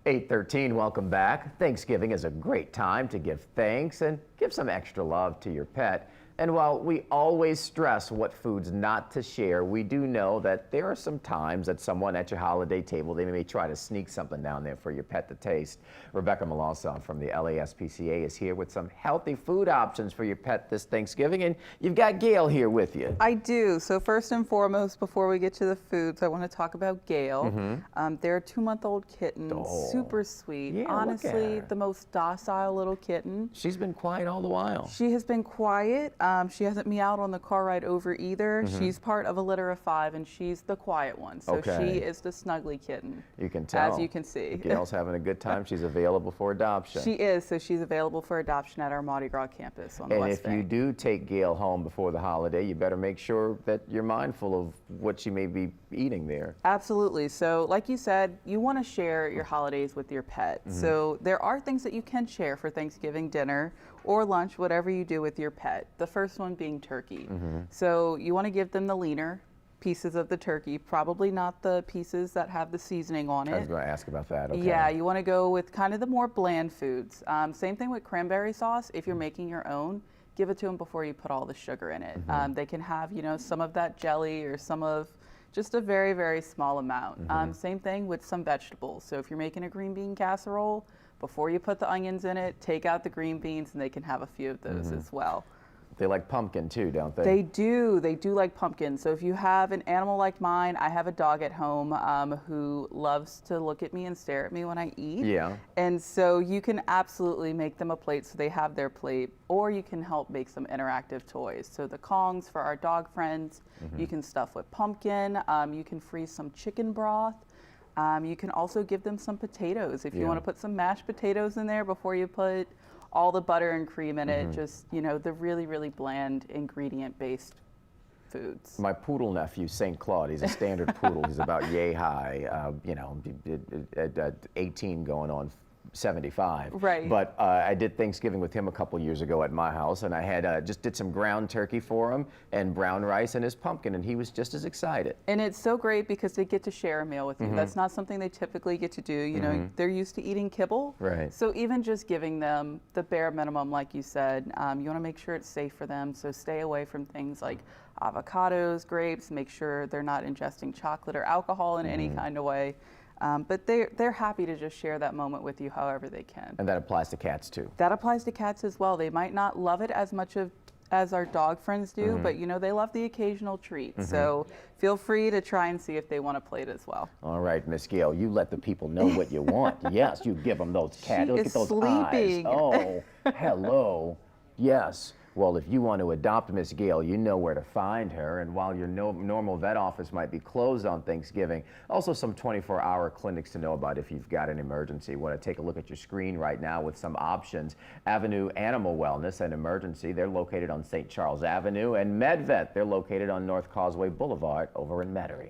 8:13, welcome back. Thanksgiving is a great time to give thanks and give some extra love to your pet. And while we always stress what foods not to share, we do know that there are some times that someone at your holiday table, they may try to sneak something down there for your pet to taste. Rebecca Melanson from the LASPCA is here with some healthy food options for your pet this Thanksgiving, and you've got Gail here with you. I do. So first and foremost, before we get to the foods, I want to talk about Gail. They're a 2-month-old kitten, super sweet. Yeah, honestly, the most docile little kitten. She's been quiet all the while. She has been quiet. She hasn't meowed on the car ride over either. She's part of a litter of 5, and she's the quiet one. So she is the snuggly kitten. You can tell. As you can see. Gail's having a good time. She's available for adoption. She is. So she's available for adoption at our Mardi Gras campus on the West Bank. And if you do take Gail home before the holiday, you better make sure that you're mindful of what she may be eating there. Absolutely. So like you said, you want to share your holidays with your pet. So there are things that you can share for Thanksgiving dinner or lunch, whatever you do with your pet. The first one being turkey. So you want to give them the leaner pieces of the turkey, probably not the pieces that have the seasoning on it. I was going to ask about that. Okay. Yeah, you want to go with kind of the more bland foods. Same thing with cranberry sauce. If you're making your own, give it to them before you put all the sugar in it. They can have, you know, some of that jelly or some of just a very, very small amount. Same thing with some vegetables. So if you're making a green bean casserole, before you put the onions in it, take out the green beans and they can have a few of those as well. They like pumpkin too, don't they? They do. They do like pumpkin. So if you have an animal like mine, I have a dog at home who loves to look at me and stare at me when I eat. Yeah. And so you can absolutely make them a plate so they have their plate, or you can help make some interactive toys. So the Kongs for our dog friends, you can stuff with pumpkin. You can freeze some chicken broth. You can also give them some potatoes. If you want to put some mashed potatoes in there before you put all the butter and cream in it, just, you know, the really, really bland ingredient-based foods. My poodle nephew, St. Claude, he's a standard poodle. He's about yay high, you know, at 18 going on 75. Right. But I did Thanksgiving with him a couple years ago at my house, and I had just did some ground turkey for him and brown rice and his pumpkin, and he was just as excited. And it's so great because they get to share a meal with you. That's not something they typically get to do. You know, they're used to eating kibble. Right. So even just giving them the bare minimum, like you said, you want to make sure it's safe for them. So stay away from things like avocados, grapes. Make sure they're not ingesting chocolate or alcohol in any kind of way. But they're happy to just share that moment with you however they can. And that applies to cats too. That applies to cats as well. They might not love it as much as our dog friends do, but you know, they love the occasional treat. So feel free to try and see if they want to plate as well. All right, Miss Gail, you let the people know what you want. Yes, you give them those cats. Look at those sleeping. eyes. Oh, hello. Yes. Well, if you want to adopt Miss Gail, you know where to find her. And while your normal vet office might be closed on Thanksgiving, also some 24-hour clinics to know about if you've got an emergency. Want to take a look at your screen right now with some options. Avenue Animal Wellness and Emergency, they're located on St. Charles Avenue. And MedVet, they're located on North Causeway Boulevard over in Metairie.